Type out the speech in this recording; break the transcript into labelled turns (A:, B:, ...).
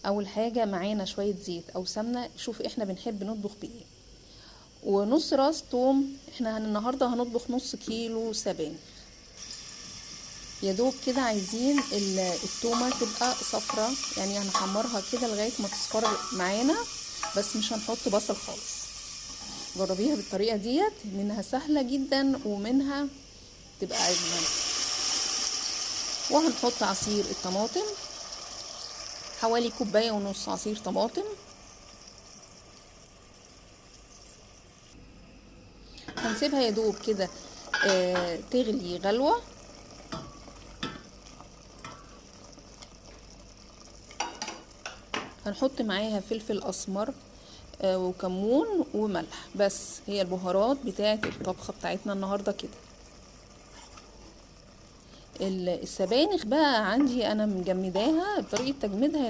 A: اول حاجه معانا شويه زيت او سمنه، شوف احنا بنحب نطبخ بايه. ونص راس توم، احنا النهارده هنطبخ نص كيلو سبانخ. يا دوب كده عايزين التومه تبقى صفرة، يعني هنحمرها كده لغايه ما تصفر معانا، بس مش هنحط بصل خالص. جربيها بالطريقه ديت، منها سهله جدا ومنها تبقى اجمل. وهنحط عصير الطماطم، حوالي كوبايه ونص عصير طماطم. هنسيبها يا دوب كده تغلي غلوه. هنحط معاها فلفل اسمر وكمون وملح، بس هي البهارات بتاعه الطبخه بتاعتنا النهارده كده. السبانخ بقى عندي انا مجمداها بطريقه تجميدها